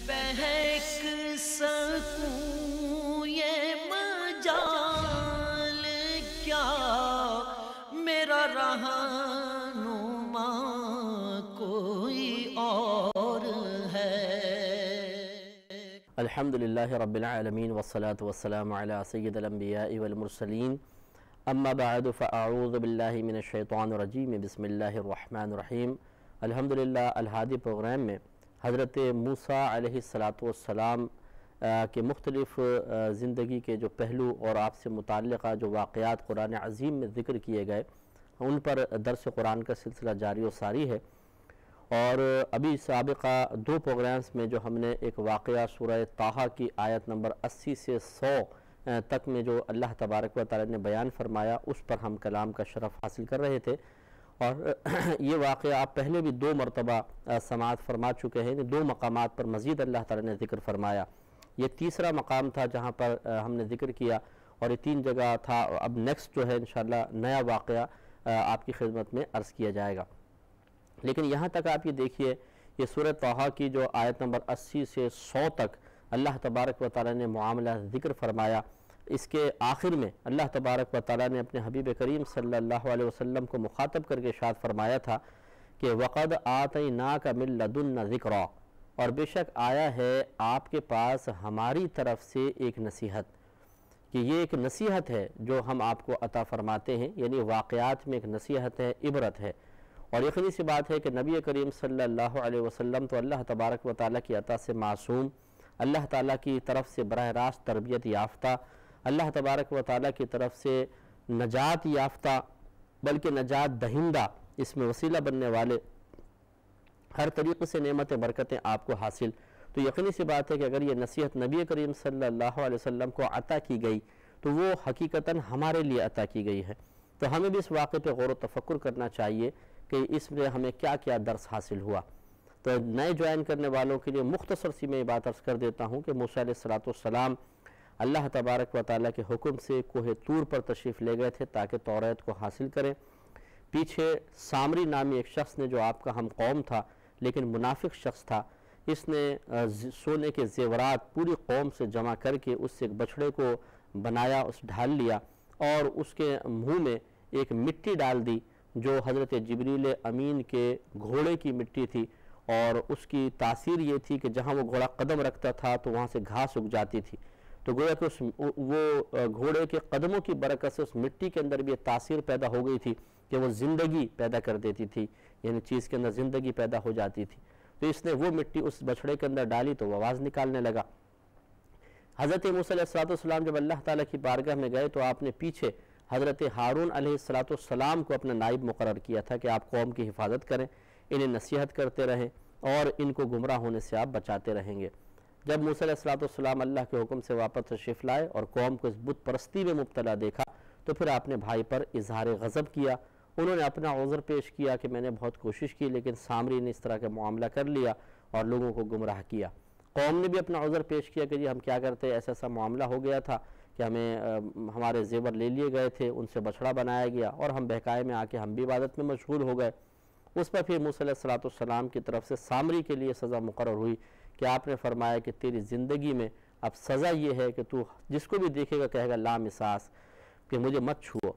بہک سکوں یہ مجال کیا میرا رہنما کوئی اور ہے۔ الحمدللہ رب العالمین والصلاة والسلام علی سید الانبیاء والمرسلین، اما بعد فاعوذ باللہ من الشیطان الرجیم، بسم اللہ الرحمن الرحیم۔ الحمدللہ الہادی پروگرام میں حضرت موسیٰ علیہ السلام کے مختلف زندگی کے جو پہلو اور آپ سے متعلقہ جو واقعات قرآن عظیم میں ذکر کیے گئے ان پر درس قرآن کا سلسلہ جاری و ساری ہے۔ اور ابھی سابقہ دو پروگرامز میں جو ہم نے ایک واقعہ سورہ طٰہٰ کی آیت نمبر 80 سے 100 تک میں جو اللہ تبارک و تعالی نے بیان فرمایا اس پر ہم کلام کا شرف حاصل کر رہے تھے، اور یہ واقعہ آپ پہلے بھی دو مرتبہ سماعت فرما چکے ہیں۔ دو مقامات پر مزید اللہ تعالی نے ذکر فرمایا، یہ تیسرا مقام تھا جہاں پر ہم نے ذکر کیا، اور یہ 3 جگہ تھا۔ اب نیکسٹ جو ہے انشاءاللہ نیا واقعہ آپ کی خدمت میں عرض کیا جائے گا، لیکن یہاں تک آپ یہ دیکھیے، یہ سورہ طٰہٰ کی جو آیت نمبر 80 سے 100 تک اللہ تبارک و تعالی نے معاملہ ذکر فرمایا، اس کے آخر میں اللہ تبارک و تعالی نے اپنے حبیب کریم صلی اللہ علیہ وسلم کو مخاطب کر کے ارشاد فرمایا تھا کہ وَقَدْ آتَيْنَاكَ مِن لَدُنَّا ذِكْرًا، اور بے شک آیا ہے آپ کے پاس ہماری طرف سے ایک نصیحت، کہ یہ ایک نصیحت ہے جو ہم آپ کو عطا فرماتے ہیں، یعنی واقعات میں ایک نصیحت ہے، عبرت ہے۔ اور یقینی سی بات ہے کہ نبی کریم صلی اللہ علیہ وسلم تو اللہ تبارک و تعالیٰ کی عطا سے معصوم، اللہ تعالیٰ کی طرف سے براہ راست تربیت یافتہ، اللہ تبارک و تعالیٰ کی طرف سے نجات یافتہ، بلکہ نجات دہندہ، اس میں وسیلہ بننے والے، ہر طریقے سے نعمت برکتیں آپ کو حاصل۔ تو یقینی سی بات ہے کہ اگر یہ نصیحت نبی کریم صلی اللہ علیہ وسلم کو عطا کی گئی تو وہ حقیقتاً ہمارے لیے عطا کی گئی ہے۔ تو ہمیں بھی اس واقعے پہ غور و تفکر کرنا چاہیے کہ اس میں ہمیں کیا کیا درس حاصل ہوا۔ تو نئے جوائن کرنے والوں کے لیے مختصر سی میں یہ بات عرض کر دیتا ہوں کہ موسیٰ علیہ السلام اللہ تبارک و تعالیٰ کے حکم سے کوہ طور پر تشریف لے گئے تھے تاکہ توریت کو حاصل کریں۔ پیچھے سامری نامی ایک شخص نے، جو آپ کا ہم قوم تھا لیکن منافق شخص تھا، اس نے سونے کے زیورات پوری قوم سے جمع کر کے اس سے ایک بچھڑے کو بنایا، اس ڈھال لیا، اور اس کے منہ میں ایک مٹی ڈال دی جو حضرت جبریل امین کے گھوڑے کی مٹی تھی، اور اس کی تاثیر یہ تھی کہ جہاں وہ گھوڑا قدم رکھتا تھا تو وہاں سے گھاس اگ جاتی تھی۔ تو گویا کہ وہ گھوڑے کے قدموں کی برکت سے اس مٹی کے اندر بھی یہ تاثیر پیدا ہو گئی تھی کہ وہ زندگی پیدا کر دیتی تھی، یعنی چیز کے اندر زندگی پیدا ہو جاتی تھی۔ تو اس نے وہ مٹی اس بچھڑے کے اندر ڈالی تو وہ آواز نکالنے لگا۔ حضرت موسیٰ علیہ السلام جب اللہ تعالیٰ کی بارگاہ میں گئے تو آپ نے پیچھے حضرت ہارون علیہ السلام کو اپنا نائب مقرر کیا تھا کہ آپ قوم کی حفاظت کریں، انہیں نصیحت کرتے رہیں، اور ان کو گمراہ ہونے سے آپ بچاتے رہیں گے۔ جب موسیٰ علیہ السلام اللہ کے حکم سے واپس تشریف لائے اور قوم کو اس بت پرستی میں مبتلا دیکھا تو پھر آپ نے بھائی پر اظہار غضب کیا۔ انہوں نے اپنا عذر پیش کیا کہ میں نے بہت کوشش کی لیکن سامری نے اس طرح کا معاملہ کر لیا اور لوگوں کو گمراہ کیا۔ قوم نے بھی اپنا عذر پیش کیا کہ جی ہم کیا کرتے، ایسا ایسا معاملہ ہو گیا تھا کہ ہمارے زیور لے لیے گئے تھے، ان سے بچھڑا بنایا گیا اور ہم بہکائے میں آ کے ہم بھی عبادت میں مشغول ہو گئے۔ اس پر پھر موسیٰ علیہ السلام کی طرف سے سامری کے لیے سزا مقرر ہوئی کہ آپ نے فرمایا کہ تیری زندگی میں اب سزا یہ ہے کہ تو جس کو بھی دیکھے گا کہے گا لا مساس، کہ مجھے مت چھوؤ۔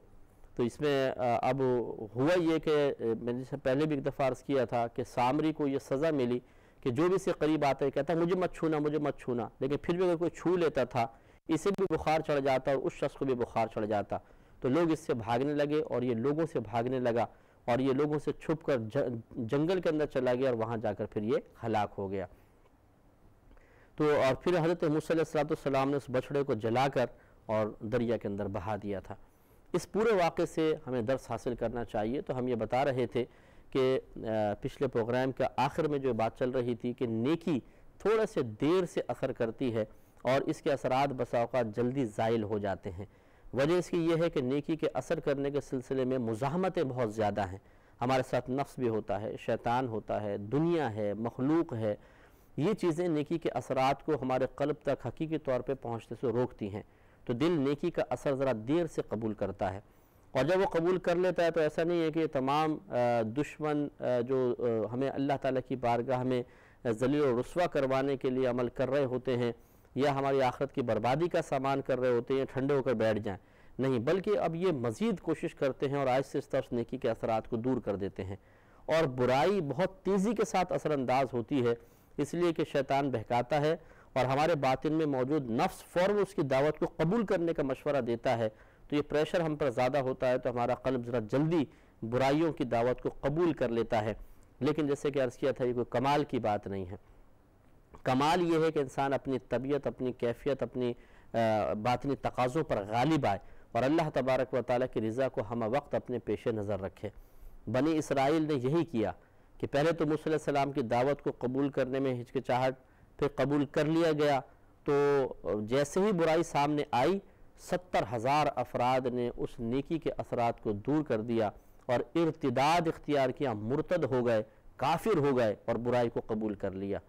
تو اس میں اب ہوا یہ کہ میں نے پہلے بھی ایک دفعہ عرض کیا تھا کہ سامری کو یہ سزا ملی کہ جو بھی اس سے قریب آتا ہے کہتا مجھے مت چھونا، مجھے مت چھونا، لیکن پھر بھی اگر کوئی چھو لیتا تھا اسے بھی بخار چڑھ جاتا اور اس شخص کو بھی بخار چڑھ جاتا، تو لوگ اس سے بھاگنے لگے اور یہ لوگوں سے بھاگنے لگا اور یہ لوگوں سے چھپ کر جنگل کے اندر چلا گیا اور وہاں جا کر پھر یہ ہلاک ہو گیا۔ تو اور پھر حضرت موسیٰ علیہ السلام نے اس بچھڑے کو جلا کر اور دریا کے اندر بہا دیا تھا۔ اس پورے واقعے سے ہمیں درس حاصل کرنا چاہیے۔ تو ہم یہ بتا رہے تھے کہ پچھلے پروگرام کا آخر میں جو بات چل رہی تھی کہ نیکی تھوڑا سے دیر سے اثر کرتی ہے اور اس کے اثرات بسا اوقات جلدی زائل ہو جاتے ہیں۔ وجہ اس کی یہ ہے کہ نیکی کے اثر کرنے کے سلسلے میں مزاحمتیں بہت زیادہ ہیں، ہمارے ساتھ نفس بھی ہوتا ہے، شیطان ہوتا ہے، دنیا ہے، مخلوق ہے، یہ چیزیں نیکی کے اثرات کو ہمارے قلب تک حقیقی طور پہ پہنچنے سے روکتی ہیں۔ تو دل نیکی کا اثر ذرا دیر سے قبول کرتا ہے، اور جب وہ قبول کر لیتا ہے تو ایسا نہیں ہے کہ تمام دشمن جو ہمیں اللہ تعالیٰ کی بارگاہ میں ذلیل و رسوا کروانے کے لیے عمل کر رہے ہوتے ہیں یا ہماری آخرت کی بربادی کا سامان کر رہے ہوتے ہیں، ٹھنڈے ہو کر بیٹھ جائیں، نہیں، بلکہ اب یہ مزید کوشش کرتے ہیں اور آہستہ آہستہ اس نیکی کے اثرات کو دور کر دیتے ہیں۔ اور برائی بہت تیزی کے ساتھ اثر انداز ہوتی ہے، اس لیے کہ شیطان بہکاتا ہے اور ہمارے باطن میں موجود نفس فوراً اس کی دعوت کو قبول کرنے کا مشورہ دیتا ہے، تو یہ پریشر ہم پر زیادہ ہوتا ہے تو ہمارا قلب ذرا جلدی برائیوں کی دعوت کو قبول کر لیتا ہے۔ لیکن جیسے کہ عرض کیا تھا، یہ کوئی کمال کی بات نہیں ہے۔ کمال یہ ہے کہ انسان اپنی طبیعت، اپنی کیفیت، اپنی باطنی تقاضوں پر غالب آئے اور اللہ تبارک و تعالیٰ کی رضا کو ہم وقت اپنے پیش نظر رکھے۔ بنی اسرائیل نے یہی کیا کہ پہلے تو موسیٰ علیہ السلام کی دعوت کو قبول کرنے میں ہچکچاہٹ، پھر قبول کر لیا گیا، تو جیسے ہی برائی سامنے آئی 70,000 افراد نے اس نیکی کے اثرات کو دور کر دیا اور ارتداد اختیار کیا، مرتد ہو گئے، کافر ہو گئے اور برائی کو قبول کر لیا۔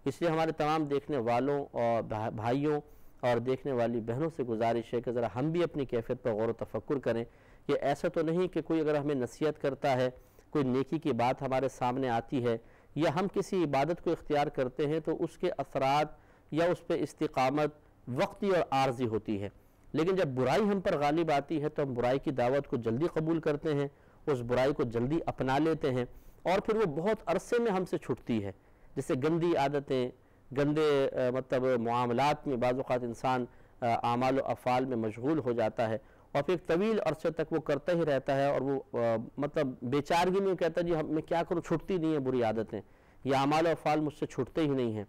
اس لیے ہمارے تمام دیکھنے والوں اور بھائیوں اور دیکھنے والی بہنوں سے گزارش ہے کہ ذرا ہم بھی اپنی کیفیت پر غور و تفکر کریں کہ ایسا تو نہیں کہ کوئی اگر ہمیں نصیحت کرتا ہے، کوئی نیکی کی بات ہمارے سامنے آتی ہے یا ہم کسی عبادت کو اختیار کرتے ہیں تو اس کے اثرات یا اس پہ استقامت وقتی اور عارضی ہوتی ہے، لیکن جب برائی ہم پر غالب آتی ہے تو ہم برائی کی دعوت کو جلدی قبول کرتے ہیں، اس برائی کو جلدی اپنا لیتے ہیں اور پھر وہ بہت عرصے میں ہم سے چھٹتی ہے۔ جیسے گندی عادتیں، گندے مطلب معاملات میں بعض اوقات انسان اعمال و افعال میں مشغول ہو جاتا ہے اور پھر طویل عرصے تک وہ کرتا ہی رہتا ہے اور وہ مطلب بیچارگی میں کہتا ہے جی میں کیا کروں، چھٹتی نہیں ہے بری عادتیں، یہ اعمال و افعال مجھ سے چھوٹتے ہی نہیں ہیں،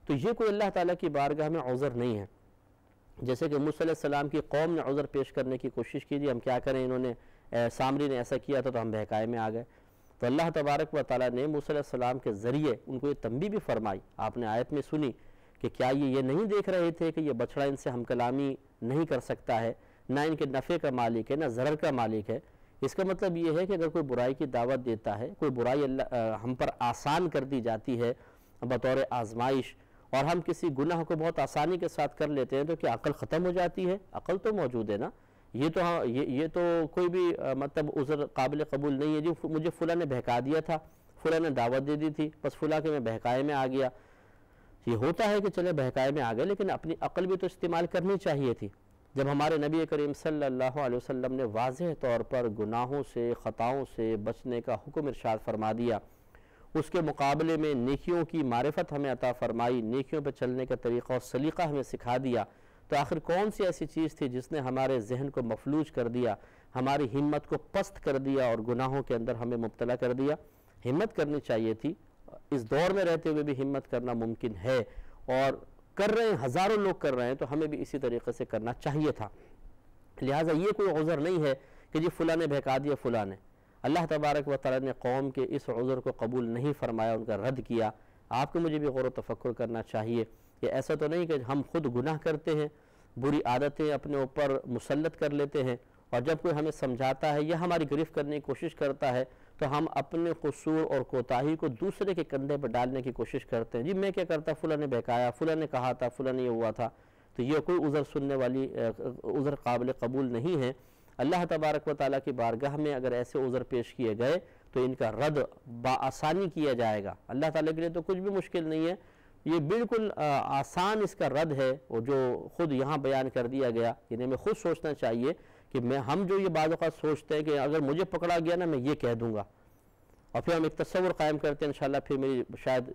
تو یہ کوئی اللہ تعالیٰ کی بارگاہ میں عذر نہیں ہے۔ جیسے کہ موسیٰ علیہ السلام کی قوم نے عذر پیش کرنے کی کوشش کی، جی ہم کیا کریں، انہوں نے سامری نے ایسا کیا تھا تو ہم بہکائے میں آ گئے، تو اللہ تبارک و تعالیٰ نے موسیٰ علیہ السلام کے ذریعے ان کو یہ تنبیہ بھی فرمائی۔ آپ نے آیت میں سنی کہ کیا یہ نہیں دیکھ رہے تھے کہ یہ بچڑا ان سے ہم کلامی نہیں کر سکتا ہے، نہ ان کے نفع کا مالک ہے، نہ ضرر کا مالک ہے۔ اس کا مطلب یہ ہے کہ اگر کوئی برائی کی دعوت دیتا ہے، کوئی برائی ہم پر آسان کر دی جاتی ہے بطور آزمائش اور ہم کسی گناہ کو بہت آسانی کے ساتھ کر لیتے ہیں، تو کیا عقل ختم ہو جاتی ہے؟ عقل تو موجود ہے نا، یہ تو کوئی بھی مطلب عذر قابل قبول نہیں ہے جی مجھے فلاں نے بہکا دیا تھا، فلاں نے دعوت دے دی تھی، بس فلاں کے میں بہکائے میں آ گیا۔ یہ ہوتا ہے کہ چلے بہکائے میں آ گئے، لیکن اپنی عقل بھی تو استعمال کرنی چاہیے تھی۔ جب ہمارے نبی کریم صلی اللہ علیہ وسلم نے واضح طور پر گناہوں سے، خطاؤں سے بچنے کا حکم ارشاد فرما دیا، اس کے مقابلے میں نیکیوں کی معرفت ہمیں عطا فرمائی، نیکیوں پہ چلنے کا طریقہ اور سلیقہ ہمیں سکھا دیا، تو آخر کون سی ایسی چیز تھی جس نے ہمارے ذہن کو مفلوج کر دیا، ہماری ہمت کو پست کر دیا اور گناہوں کے اندر ہمیں مبتلا کر دیا؟ ہمت کرنی چاہیے تھی۔ اس دور میں رہتے ہوئے بھی ہمت کرنا ممکن ہے اور کر رہے ہیں، ہزاروں لوگ کر رہے ہیں، تو ہمیں بھی اسی طریقے سے کرنا چاہیے تھا۔ لہٰذا یہ کوئی عذر نہیں ہے کہ جی فلاں نے بہکا دیا فلاں نے۔ اللہ تبارک و تعالیٰ نے قوم کے اس عذر کو قبول نہیں فرمایا، ان کا رد کیا۔ آپ کو مجھے بھی غور و تفکر کرنا چاہیے کہ ایسا تو نہیں کہ ہم خود گناہ کرتے ہیں، بری عادتیں اپنے اوپر مسلط کر لیتے ہیں اور جب کوئی ہمیں سمجھاتا ہے یا ہماری گرفت کرنے کی کوشش کرتا ہے تو ہم اپنے قصور اور کوتاہی کو دوسرے کے کندھے پر ڈالنے کی کوشش کرتے ہیں، جی میں کیا کرتا، فلاں نے بہکایا، فلاں نے کہا تھا، فلاں نے یہ ہوا تھا، تو یہ کوئی عذر سننے والی عذر قابل قبول نہیں ہے۔ اللہ تبارک و تعالیٰ کی بارگاہ میں اگر ایسے عذر پیش کیے گئے تو ان کا رد بآسانی کیا جائے گا۔ اللہ تعالیٰ کے لیے تو کچھ بھی مشکل نہیں ہے، یہ بالکل آسان اس کا رد ہے، اور جو خود یہاں بیان کر دیا گیا، یعنی ہمیں خود سوچنا چاہیے کہ ہم جو یہ بعض اوقات سوچتے ہیں کہ اگر مجھے پکڑا گیا نا میں یہ کہہ دوں گا، اور پھر ہم ایک تصور قائم کرتے ہیں انشاءاللہ پھر میری شاید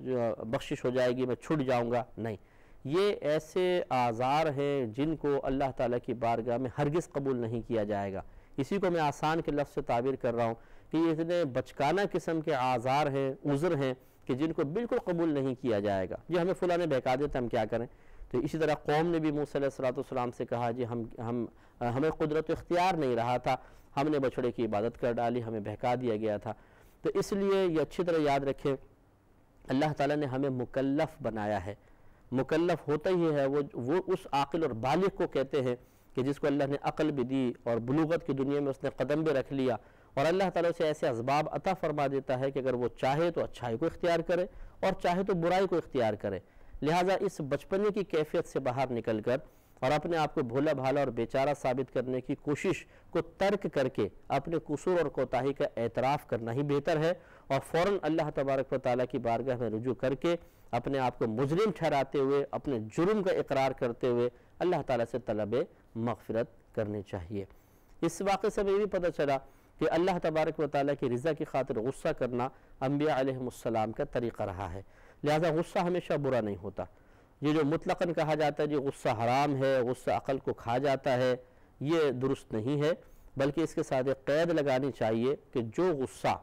بخشش ہو جائے گی، میں چھٹ جاؤں گا۔ نہیں، یہ ایسے آزار ہیں جن کو اللہ تعالیٰ کی بارگاہ میں ہرگز قبول نہیں کیا جائے گا۔ اسی کو میں آسان کے لفظ سے تعبیر کر رہا ہوں کہ یہ اتنے بچکانہ قسم کے آزار ہیں، عذر ہیں کہ جن کو بالکل قبول نہیں کیا جائے گا۔ جی ہمیں فلاں نے بہکا دیتا، ہم کیا کریں؟ تو اسی طرح قوم نے بھی موسیٰ علیہ السلام سے کہا جی ہمیں قدرت و اختیار نہیں رہا تھا، ہم نے بچڑے کی عبادت کر ڈالی، ہمیں بہکا دیا گیا تھا۔ تو اس لیے یہ اچھی طرح یاد رکھیں، اللہ تعالیٰ نے ہمیں مکلف بنایا ہے۔ مکلف ہوتا ہی ہے وہ اس عاقل اور بالغ کو کہتے ہیں کہ جس کو اللہ نے عقل بھی دی اور بلوغت کی دنیا میں اس نے قدم بھی رکھ لیا، اور اللہ تعالیٰ سے ایسے اسباب عطا فرما دیتا ہے کہ اگر وہ چاہے تو اچھائی کو اختیار کرے اور چاہے تو برائی کو اختیار کرے۔ لہٰذا اس بچپنے کی کیفیت سے باہر نکل کر اور اپنے آپ کو بھولا بھالا اور بیچارہ ثابت کرنے کی کوشش کو ترک کر کے اپنے قصور اور کوتاہی کا اعتراف کرنا ہی بہتر ہے، اور فوراً اللہ تبارک و تعالیٰ کی بارگاہ میں رجوع کر کے اپنے آپ کو مجرم ٹھہراتے ہوئے اپنے جرم کا اقرار کرتے ہوئے اللہ تعالیٰ سے طلب مغفرت کرنی چاہیے۔ اس واقعے سے یہ بھی پتہ چلا کہ اللہ تبارک و تعالیٰ کی رضا کی خاطر غصہ کرنا انبیاء علیہ السلام کا طریقہ رہا ہے، لہذا غصہ ہمیشہ برا نہیں ہوتا۔ یہ جو مطلقاً کہا جاتا ہے جی غصہ حرام ہے، غصہ عقل کو کھا جاتا ہے، یہ درست نہیں ہے، بلکہ اس کے ساتھ ایک قید لگانی چاہیے کہ جو غصہ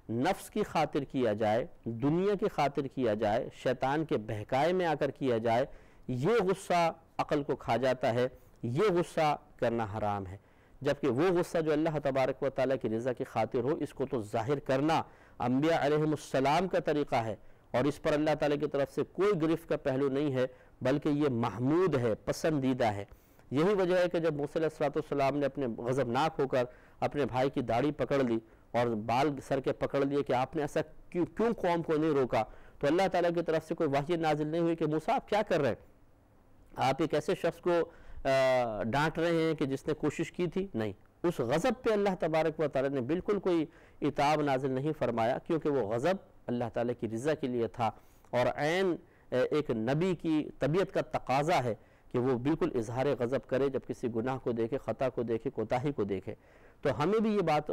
نفس کی خاطر کیا جائے، دنیا کی خاطر کیا جائے، شیطان کے بہکائے میں آ کر کیا جائے، یہ غصہ عقل کو کھا جاتا ہے، یہ غصہ کرنا حرام ہے۔ جبکہ وہ غصہ جو اللہ تبارک و تعالیٰ کی رضا کی خاطر ہو، اس کو تو ظاہر کرنا انبیاء علیہ السلام کا طریقہ ہے، اور اس پر اللہ تعالیٰ کی طرف سے کوئی گرفت کا پہلو نہیں ہے، بلکہ یہ محمود ہے، پسندیدہ ہے۔ یہی وجہ ہے کہ جب موسیٰ علیہ السلام نے اپنے غضبناک ہو کر اپنے بھائی کی داڑھی پکڑ لی اور بال سر کے پکڑ لیے کہ آپ نے ایسا کیوں قوم کو نہیں روکا، تو اللہ تعالیٰ کی طرف سے کوئی وحی نازل نہیں ہوئی کہ موسیٰ آپ کیا کر رہے ہیں، آپ ایک ایسے شخص کو ڈانٹ رہے ہیں کہ جس نے کوشش کی تھی؟ نہیں، اس غضب پہ اللہ تبارک و تعالیٰ نے بالکل کوئی عتاب نازل نہیں فرمایا، کیونکہ وہ غضب اللہ تعالیٰ کی رضا کے لیے تھا، اور عین ایک نبی کی طبیعت کا تقاضا ہے کہ وہ بالکل اظہار غضب کرے جب کسی گناہ کو دیکھے، خطا کو دیکھے، کوتاہی کو دیکھے۔ تو ہمیں بھی یہ بات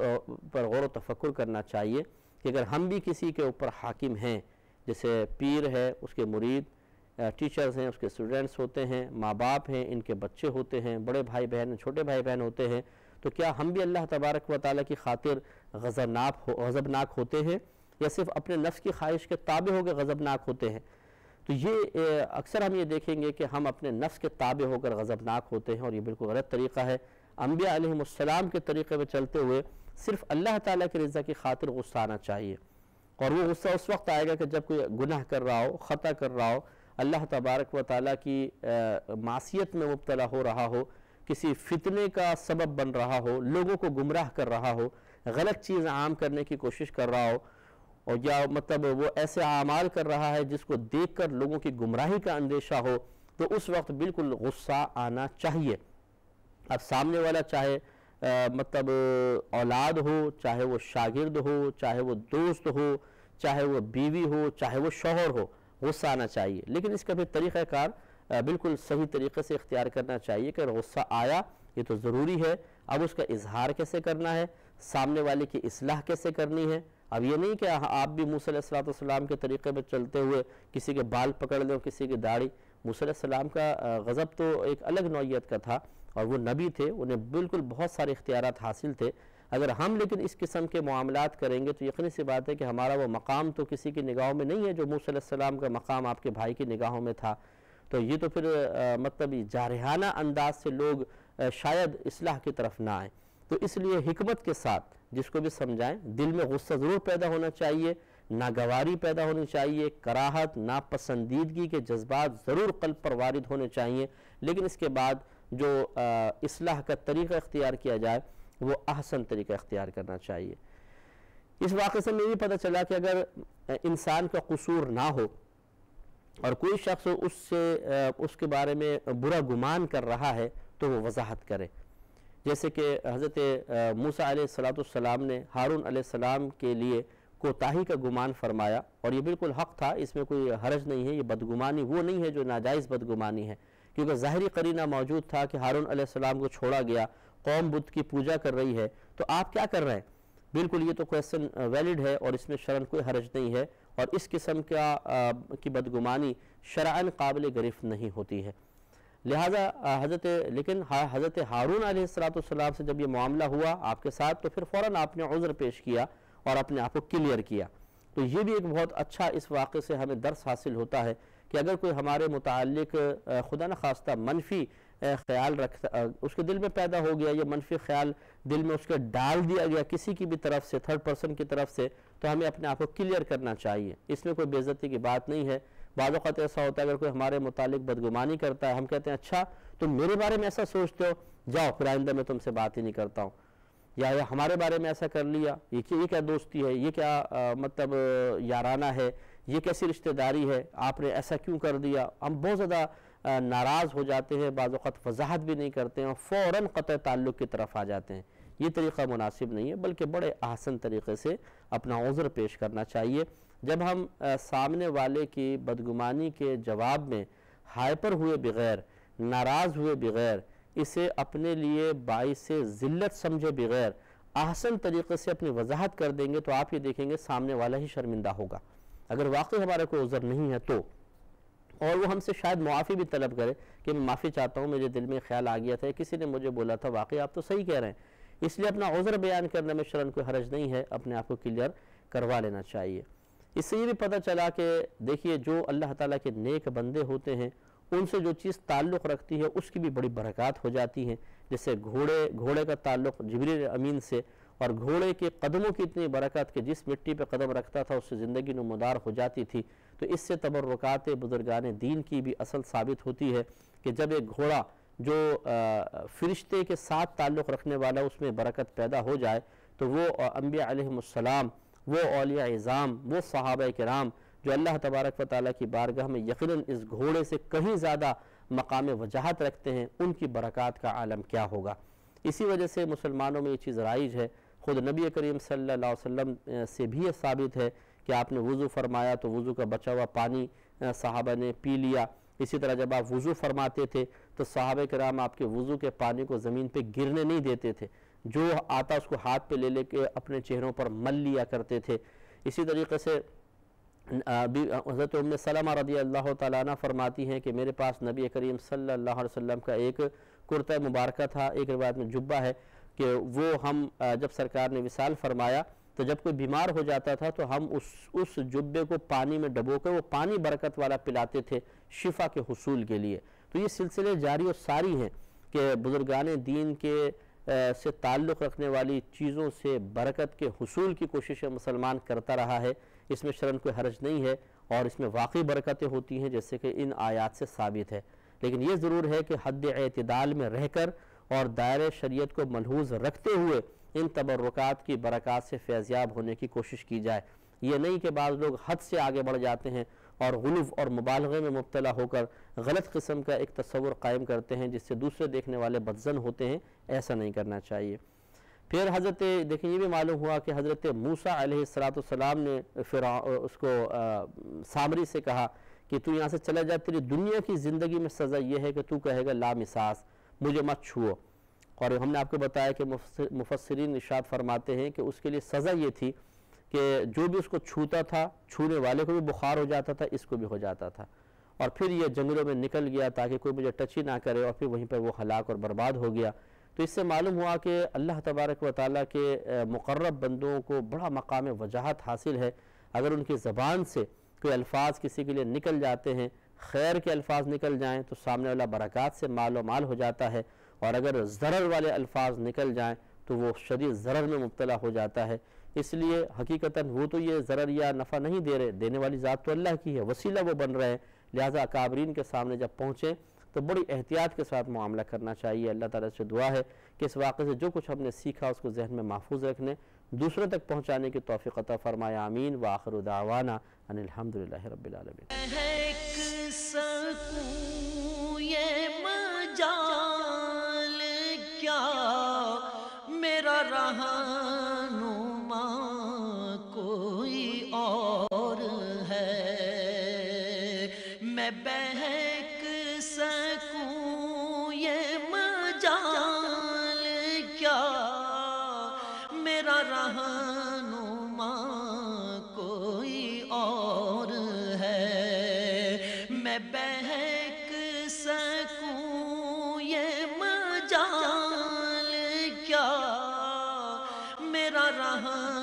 پر غور و تفکر کرنا چاہیے کہ اگر ہم بھی کسی کے اوپر حاکم ہیں، جیسے پیر ہے، اس کے مرید، ٹیچرز ہیں، اس کے اسٹوڈنٹس ہوتے ہیں، ماں باپ ہیں، ان کے بچے ہوتے ہیں، بڑے بھائی بہن، چھوٹے بھائی بہن ہوتے ہیں، تو کیا ہم بھی اللہ تبارک و تعالیٰ کی خاطر غضبناک ہوتے ہیں، یا صرف اپنے نفس کی خواہش کے تابع ہو کے غضبناک ہوتے ہیں؟ تو یہ اکثر ہم یہ دیکھیں گے کہ ہم اپنے نفس کے تابع ہو کر غضبناک ہوتے ہیں، اور یہ بالکل غلط طریقہ ہے۔ انبیاء علیہ السلام کے طریقے میں چلتے ہوئے صرف اللہ تعالیٰ کی رضا کی خاطر غصہ آنا چاہیے، اور وہ غصہ اس وقت آئے گا کہ جب کوئی گناہ کر رہا ہو، خطا کر رہا ہو، اللہ تبارک و تعالیٰ کی معصیت میں مبتلا ہو رہا ہو، کسی فتنے کا سبب بن رہا ہو، لوگوں کو گمراہ کر رہا ہو، غلط چیز عام کرنے کی کوشش کر رہا ہو، اور یا مطلب وہ ایسے اعمال کر رہا ہے جس کو دیکھ کر لوگوں کی گمراہی کا اندیشہ ہو، تو اس وقت بالکل غصہ آنا چاہیے۔ اب سامنے والا چاہے مطلب اولاد ہو، چاہے وہ شاگرد ہو، چاہے وہ دوست ہو، چاہے وہ بیوی ہو، چاہے وہ شوہر ہو، غصہ آنا چاہیے، لیکن اس کا بھی طریقہ کار بالکل صحیح طریقے سے اختیار کرنا چاہیے کہ غصہ آیا یہ تو ضروری ہے، اب اس کا اظہار کیسے کرنا ہے، سامنے والے کی اصلاح کیسے کرنی ہے۔ اب یہ نہیں کہ آپ بھی موسیٰ علیہ السلام کے طریقے میں چلتے ہوئے کسی کے بال پکڑ لیں، کسی کی داڑھی۔ موسیٰ علیہ السلام کا غضب تو ایک الگ نوعیت کا تھا، اور وہ نبی تھے، انہیں بالکل بہت سارے اختیارات حاصل تھے۔ اگر ہم لیکن اس قسم کے معاملات کریں گے تو یقینی سی بات ہے کہ ہمارا وہ مقام تو کسی کی نگاہوں میں نہیں ہے جو موسیٰ علیہ السلام کا مقام آپ کے بھائی کی نگاہوں میں تھا۔ تو یہ تو پھر مطلب جارحانہ انداز سے لوگ شاید اصلاح کی طرف نہ آئیں۔ تو اس لیے حکمت کے ساتھ جس کو بھی سمجھائیں، دل میں غصہ ضرور پیدا ہونا چاہیے، ناگواری پیدا ہونی چاہیے، کراہت، ناپسندیدگی کے جذبات ضرور قلب پر وارد ہونے چاہیے، لیکن اس کے بعد جو اصلاح کا طریقہ اختیار کیا جائے وہ احسن طریقہ اختیار کرنا چاہیے۔ اس واقعے سے میں بھی پتہ چلا کہ اگر انسان کا قصور نہ ہو اور کوئی شخص اس کے بارے میں برا گمان کر رہا ہے تو وہ وضاحت کرے، جیسے کہ حضرت موسیٰ علیہ السلام نے ہارون علیہ السلام کے لیے کوتاہی کا گمان فرمایا، اور یہ بالکل حق تھا، اس میں کوئی حرج نہیں ہے، یہ بدگمانی وہ نہیں ہے جو ناجائز بدگمانی ہے، کیونکہ ظاہری قرینہ موجود تھا کہ ہارون علیہ السلام کو چھوڑا گیا، قوم بت کی پوجا کر رہی ہے، تو آپ کیا کر رہے ہیں؟ بالکل یہ تو کویسچن ویلڈ ہے، اور اس میں شرعاً کوئی حرج نہیں ہے، اور اس قسم کی بدگمانی شرعاً قابل گرفت نہیں ہوتی ہے۔ لہٰذا لیکن حضرت ہارون علیہ السلام سے جب یہ معاملہ ہوا آپ کے ساتھ، تو پھر فوراً آپ نے عذر پیش کیا اور اپنے آپ کو کلیئر کیا۔ تو یہ بھی ایک بہت اچھا اس واقعے سے ہمیں درس حاصل ہوتا ہے کہ اگر کوئی ہمارے متعلق خدا نخواستہ منفی خیال رکھتا، اس کے دل میں پیدا ہو گیا، یہ منفی خیال دل میں اس کے ڈال دیا گیا کسی کی بھی طرف سے، تھرڈ پرسن کی طرف سے، تو ہمیں اپنے آپ کو کلیئر کرنا چاہیے، اس میں کوئی بے عزتی کی بات نہیں ہے۔ بعض اوقات ایسا ہوتا ہے اگر کوئی ہمارے متعلق بدگمانی کرتا ہے، ہم کہتے ہیں اچھا تم میرے بارے میں ایسا سوچتے ہو، جاؤ پھر آئندہ میں تم سے بات ہی نہیں کرتا ہوں، یا ہمارے بارے میں ایسا کر لیا، یہ کیا دوستی ہے، یہ کیا مطلب یارانہ ہے، یہ کیسی رشتہ داری ہے، آپ نے ایسا کیوں کر دیا۔ ہم بہت زیادہ ناراض ہو جاتے ہیں، بعض اوقات وضاحت بھی نہیں کرتے ہیں اور فوراً قطع تعلق کی طرف آ جاتے ہیں۔ یہ طریقہ مناسب نہیں ہے، بلکہ بڑے احسن طریقے سے اپنا عذر پیش کرنا چاہیے۔ جب ہم سامنے والے کی بدگمانی کے جواب میں ہائپر ہوئے بغیر، ناراض ہوئے بغیر، اسے اپنے لیے باعث ذلت سمجھے بغیر احسن طریقے سے اپنی وضاحت کر دیں گے تو آپ یہ دیکھیں گے سامنے والا ہی شرمندہ ہوگا، اگر واقعی ہمارا کوئی عذر نہیں ہے تو، اور وہ ہم سے شاید معافی بھی طلب کرے کہ میں معافی چاہتا ہوں، میرے دل میں خیال آ گیا تھا، کسی نے مجھے بولا تھا، واقعی آپ تو صحیح کہہ رہے ہیں، اس لیے اپنا عذر بیان کرنے میں شرعاً کوئی حرج نہیں ہے، اپنے آپ کو کلیئر کروا لینا چاہیے۔ اس سے یہ بھی پتہ چلا کہ دیکھیے جو اللہ تعالیٰ کے نیک بندے ہوتے ہیں ان سے جو چیز تعلق رکھتی ہے اس کی بھی بڑی برکات ہو جاتی ہیں، جیسے گھوڑے کا تعلق جبریل امین سے، اور گھوڑے کے قدموں کی اتنی برکت کہ جس مٹی پہ قدم رکھتا تھا اس سے زندگی نمودار ہو جاتی تھی، تو اس سے تبرکات بزرگان دین کی بھی اصل ثابت ہوتی ہے کہ جب ایک گھوڑا جو فرشتے کے ساتھ تعلق رکھنے والا اس میں برکت پیدا ہو جائے تو وہ انبیاء علیہم السلام، وہ اولیاء اعظام، وہ صحابہ کرام جو اللہ تبارک و تعالیٰ کی بارگاہ میں یقیناً اس گھوڑے سے کہیں زیادہ مقام وجاہت رکھتے ہیں، ان کی برکات کا عالم کیا ہوگا۔ اسی وجہ سے مسلمانوں میں یہ چیز رائج ہے، خود نبی کریم صلی اللہ علیہ وسلم سے بھی یہ ثابت ہے کہ آپ نے وضو فرمایا تو وضو کا بچا ہوا پانی صحابہ نے پی لیا، اسی طرح جب آپ وضو فرماتے تھے تو صحابہ کرام آپ کے وضو کے پانی کو زمین پہ گرنے نہیں دیتے تھے، جو آتا اس کو ہاتھ پہ لے کے اپنے چہروں پر مل لیا کرتے تھے۔ اسی طریقے سے حضرت ام سلمہ رضی اللہ تعالیٰ عنہ فرماتی ہیں کہ میرے پاس نبی کریم صلی اللہ علیہ وسلم کا ایک کرتہ مبارکہ تھا، ایک روایت میں جبہ ہے کہ وہ ہم جب سرکار نے وصال فرمایا تو جب کوئی بیمار ہو جاتا تھا تو ہم اس جبے کو پانی میں ڈبو کر وہ پانی برکت والا پلاتے تھے شفا کے حصول کے لیے۔ تو یہ سلسلے جاری و ساری ہیں کہ بزرگان دین کے سے تعلق رکھنے والی چیزوں سے برکت کے حصول کی کوشش مسلمان کرتا رہا ہے، اس میں شرعاً کوئی حرج نہیں ہے اور اس میں واقعی برکتیں ہوتی ہیں جیسے کہ ان آیات سے ثابت ہے، لیکن یہ ضرور ہے کہ حد اعتدال میں رہ کر اور دائرہ شریعت کو ملحوظ رکھتے ہوئے ان تبرکات کی برکات سے فیضیاب ہونے کی کوشش کی جائے۔ یہ نہیں کہ بعض لوگ حد سے آگے بڑھ جاتے ہیں اور غلو اور مبالغے میں مبتلا ہو کر غلط قسم کا ایک تصور قائم کرتے ہیں جس سے دوسرے دیکھنے والے بدظن ہوتے ہیں، ایسا نہیں کرنا چاہیے۔ پھر حضرت دیکھیں یہ بھی معلوم ہوا کہ حضرت موسیٰ علیہ السلام نے اس کو سامری سے کہا کہ تو یہاں سے چلا جا، تیری دنیا کی زندگی میں سزا یہ ہے کہ تو کہے گا لا مساس، مجھے مت چھوؤ، اور ہم نے آپ کو بتایا کہ مفسرین ارشاد فرماتے ہیں کہ اس کے لیے سزا یہ تھی کہ جو بھی اس کو چھوتا تھا چھونے والے کو بھی بخار ہو جاتا تھا، اس کو بھی ہو جاتا تھا، اور پھر یہ جنگلوں میں نکل گیا تاکہ کوئی مجھے ٹچ ہی نہ کرے، اور پھر وہیں پر وہ ہلاک اور برباد ہو گیا۔ تو اس سے معلوم ہوا کہ اللہ تبارک و تعالیٰ کے مقرب بندوں کو بڑا مقام وجاہت حاصل ہے، اگر ان کی زبان سے کوئی الفاظ کسی کے لیے نکل جاتے ہیں، خیر کے الفاظ نکل جائیں تو سامنے والا برکات سے مال و مال ہو جاتا ہے، اور اگر ضرر والے الفاظ نکل جائیں تو وہ شدید ضرر میں مبتلا ہو جاتا ہے۔ اس لیے حقیقتاً وہ تو یہ ضرر یا نفع نہیں دے رہے، دینے والی ذات تو اللہ کی ہے، وسیلہ وہ بن رہے ہیں، لہٰذا اکابرین کے سامنے جب پہنچیں تو بڑی احتیاط کے ساتھ معاملہ کرنا چاہیے۔ اللہ تعالیٰ سے دعا ہے کہ اس واقعے سے جو کچھ ہم نے سیکھا اس کو ذہن میں محفوظ رکھنے، دوسروں تک پہنچانے کی توفیق عطا فرمائے، آمین۔ وآخر دعوانا ان الحمدللہ رب العالمین۔ میرا رہنما کوئی اور ہے، میں بہک سکوں یہ مجال کیا، میرا رہنما کوئی اور ہے، میں بہک سکوں یہ مجال کیا، میرا رہنما